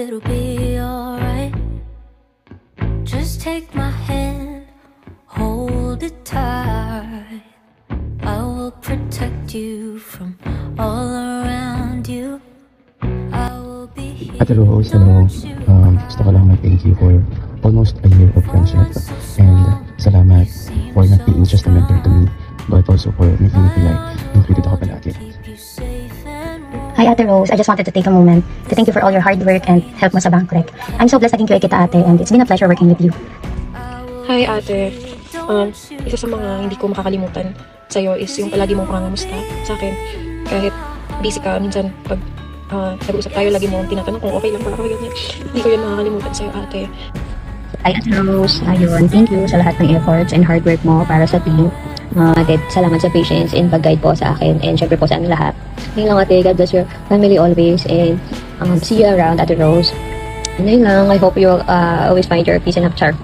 it'll be alright. Just take my hand, hold it tight. I will protect you from all around you. I will be here. Ate Rose, hello. Gusto ko lang mag-thank you for almost a year of friendship. And salamat for not being just a mentor to me, but also for making me feel like included ako palagi. Hi Ate Rose, I just wanted to take a moment to thank you for all your hard work and help mo sa Bankrec. I'm so blessed naging QA kita ate, and it's been a pleasure working with you. Hi ate, isa sa mga hindi ko makakalimutan sa'yo is yung palagi mong pangangamusta sa akin. Kahit busy ka, minsan pag nag-uusap tayo, lagi mo tinatanong kung okay lang ba ako, ganyan. Hindi ko yun makakalimutan sa'yo ate. Hi Ate Rose, ayun, thank you sa lahat ng efforts and hard work mo para sa team. Salamat sa patience and pag-guide po sa akin, and syempre po sa aming lahat. Ngayon lang ate, God bless your family always, and see you around Ate Rose. And ngayon lang, I hope you always find your peace and have charm.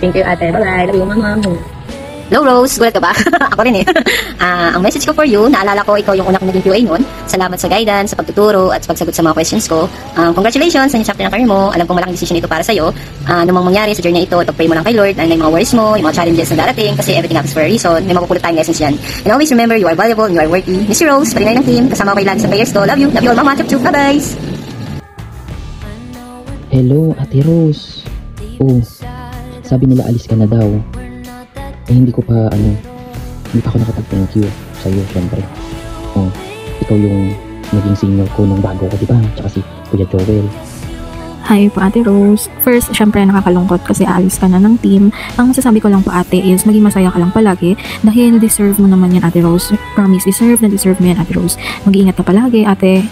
Thank you ate, bye-bye, love you mama. Hello Rose, gulat ka ba? Ako rin eh. Ang message ko for you, naalala ko ikaw yung una kong naging QA noon. Salamat sa guidance, sa pagtuturo, at sa pagsagot sa mga questions ko. Congratulations sa chapter ng career mo. Alam kong malaking decision ito para sa'yo. Namang mangyari sa journey na ito, pag-pray mo lang kay Lord, yung mga worries mo, yung mga challenges na darating, kasi everything happens for a reason. May mapupulot tayong lessons yan. And always remember, you are valuable and you are worthy. Miss Rose, parinay ng team, kasama ko kayo lagi sa prayers ko. Love you all mama, chuk-chuk, bye-bye! Hello, Ate Rose. Oh, sabi nila alis ka na daw. Hindi ko pa, hindi pa ako nakapag-thank you sa'yo, syempre. Oh, ikaw yung naging senior ko nung bago ko, diba? Tsaka si Kuya Joel. Hi po Ate Rose. First, syempre nakakalungkot kasi aalis ka na ng team. Ang masasabi ko lang po ate is maging masaya ka lang palagi dahil deserve mo naman yan Ate Rose. Promise, deserve mo yan Ate Rose. Mag-iingat ka palagi ate.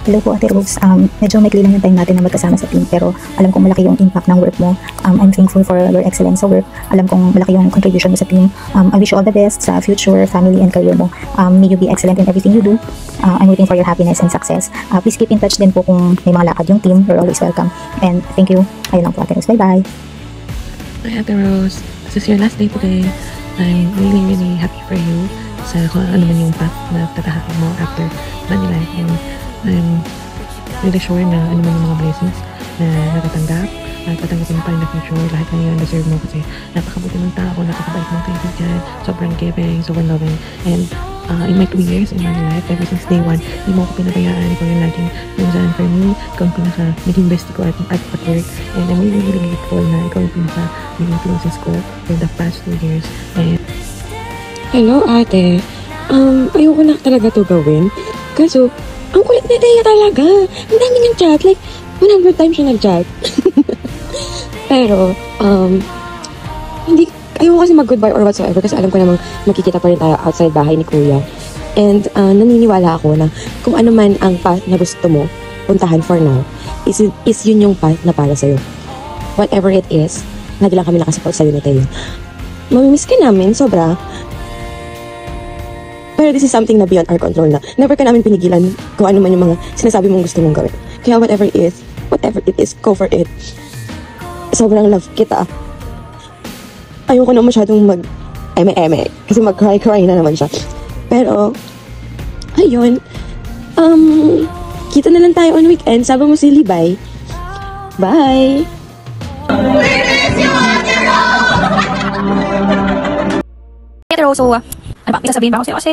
Hello po Ate Rose, medyo may lang yung time natin na magkasama sa team, pero alam kong malaki yung impact ng work mo. I'm thankful for your excellence sa work. Alam kong malaki yung contribution mo sa team. I wish you all the best sa future, family, and career mo. May you be excellent in everything you do. I'm waiting for your happiness and success. Please keep in touch din po kung may mga lakad yung team. You're always welcome. And thank you. Ayun lang po Ate Rose. Bye-bye. Hi Ate Rose, this is your last day today. I'm really happy for you sa kung ano man yung path na tatahakin mo after Manila, and I'm really sure na ano man yung mga blessings na natatanggap at tatanggapin mo pa rin na future. Lahat na yun deserve mo kasi napakabuti ng tao, napakabait mong kaibigan, sobrang giving, sobrang loving. And in my 2 years in my life, ever since day 1, hindi mo ako pinabayaan. Ikaw yung laging nandiyan for me. Ikaw yung naging best ko at work. And I'm really grateful na ikaw yung naging closest ko for the past 2 years. And hello ate, ayoko na talaga to gawin. Kaso, ang kulit na Dea talaga. Ang dami niyang chat. Like, 100 times siya nag-chat. Pero, ayoko kasi mag-goodbye or whatsoever kasi alam ko namang magkikita pa rin tayo outside bahay ni Kuya. And naniniwala ako na kung ano man ang path na gusto mo puntahan for now, is yun yung path na para sa'yo. Whatever it is, lagi lang kami nakasupport sa'yo na tayo. Mamimiss ka namin, sobra. Pero this is something na beyond our control na. Never ka namin pinigilan kung ano man yung mga sinasabi mong gusto mong gawin. Kaya whatever it is, go for it. Sobrang love kita. Ayoko na masyadong mag-eme-eme kasi mag-cry-cry na naman siya. Pero, ayun. Kita na lang tayo on weekend. Sabi mo si Libay. Bye! Ate Rose, ano ba, may sasabihin ba ako sa'yo? Kasi,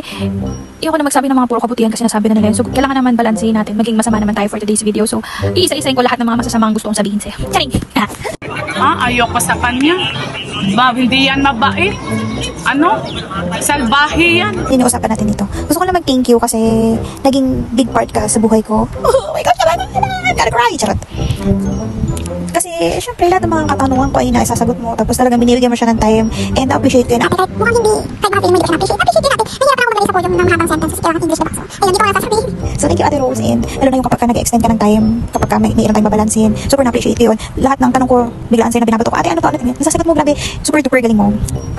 ayoko na magsabi ng mga puro kabutihan kasi nasabi na nila yun. So, kailangan naman balansehin natin. Maging masama naman tayo for today's video. So, iisa-isahin ko lahat ng mga masasamang gusto kong sabihin sa'yo. Charing! Ayoko sa kanya. Hindi yan mabait. Salbahe yan. Iniusapan natin dito. Gusto ko lang mag-thank you kasi naging big part ka sa buhay ko. Oh my gosh, I'm gonna cry. Charot. Kasi, syempre, lahat ng mga katanungan ko ay naisasagot mo. Tapos talagang binibigyan mo siya ng time. And na-appreciate ko yun. Mukhang hindi, kahit mga feeling mo hindi ka na-appreciate. Appreciate din natin. Nahihirap ako magaling sa podium ng mahabang sentences. Kaya English na ba? Ayun, dito ko lang sasabihin. So, thank you, Ate Rose. And lalo na yung kapag ka nag-extend ka ng time, kapag ka may ilang time babalansin, super na-appreciate ko yun. Lahat ng tanong ko, biglaan sa'yo na binabato ko, ate, ano to? Nasasagot mo, grabe, super duper galing mo.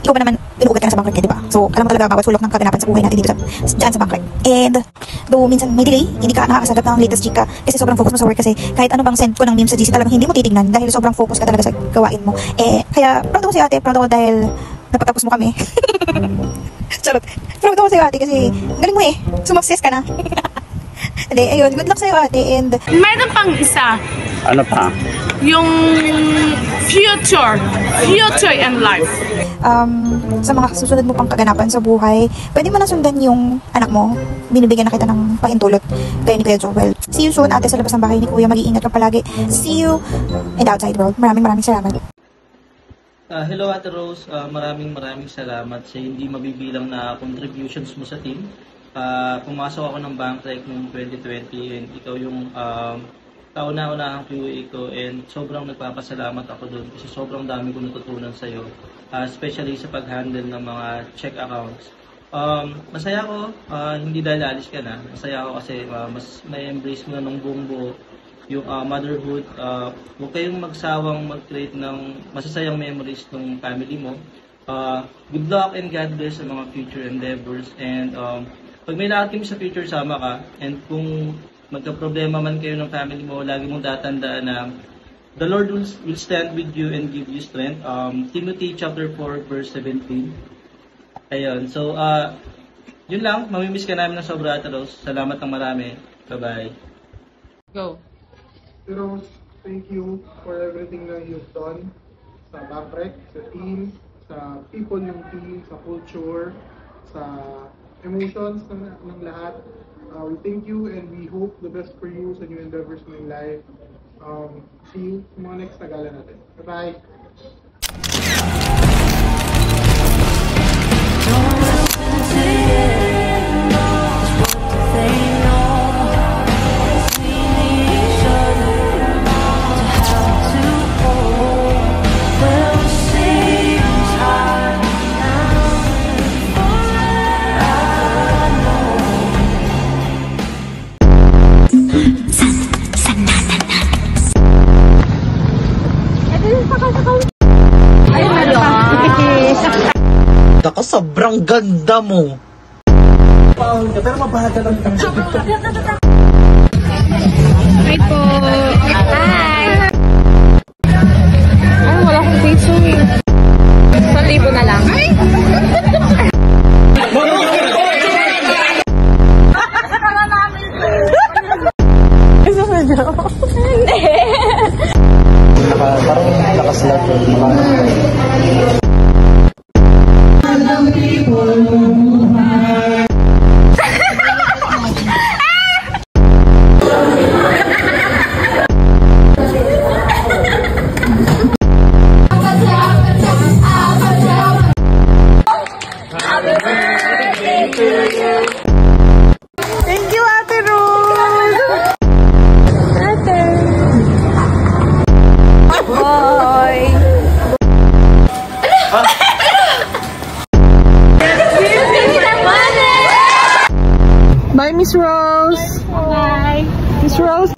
Ikaw ba naman, inuugat ka na sa Bankrec, di ba? So, alam mo talaga bawat sulok ng kaganapan sa buhay natin dito dyan sa Bankrec. And, though minsan may delay, hindi ka nakakasagot ng latest chika kasi sobrang focus mo sa work kasi kahit ano bang send ko ng meme sa GC talagang hindi mo titignan dahil sobrang focus ka talaga sa gawain mo. Kaya, proud ako si ate, proud ako dahil napatapos mo kami. Charot. Proud ako sa'yo ate kasi galing mo sumakses ka na. Hindi, ayun, good luck sa'yo ate and Meron pang isa. Ano pa? Yung future in life. Sa mga susunod mo pang kaganapan sa buhay, pwede mo na sundan yung anak mo. Binibigyan na kita ng pahintulot kay ni Kuya Joel. See you soon, ate, sa labas ng bahay ni Kuya. Mag-iingat ka palagi. See you in the outside world. Maraming salamat. Hello Ate Rose, maraming salamat sa hindi mabibilang na contributions mo sa team. Pumasok ako ng Bankrec noong 2020 and ikaw yung kauna-unahang QA ko and sobrang nagpapasalamat ako doon kasi sobrang dami ko natutunan sa iyo, especially sa pag-handle ng mga check accounts. Masaya ako, hindi dahil alis ka na. Masaya ako kasi mas na-embrace mo na ng buong buo yung motherhood. Huwag kayong magsawang mag-create ng masasayang memories ng family mo. Good luck and God bless sa mga future endeavors. And pag may nakatim sa future, sama ka. And kung magka-problema man kayo ng family mo, lagi mong tatandaan na the Lord will stand with you and give you strength. Timothy chapter 4 verse 17. Ayun. So, yun lang. Mamimiss ka namin ng sobra, Ate Rose. Salamat ng marami. Bye-bye. Go. Rose, thank you for everything na you've done sa Bankrec, sa team, sa people yung team, sa culture, sa emotions ng lahat. We thank you and we hope the best for you sa new endeavors mo in life. See you sa mga next na gala natin. Bye-bye! Ako, sobrang ganda mo. Pero mabagal lang kami sa TikTok. Hi po. Hi. Ay, wala akong peso eh. 1,000 na lang. Ay! Gusto mo na? Hindi. Parang nakaslap yung Thank you, Ate Rose! Ate! Boy! Bye, Miss Rose! Bye! Miss Rose!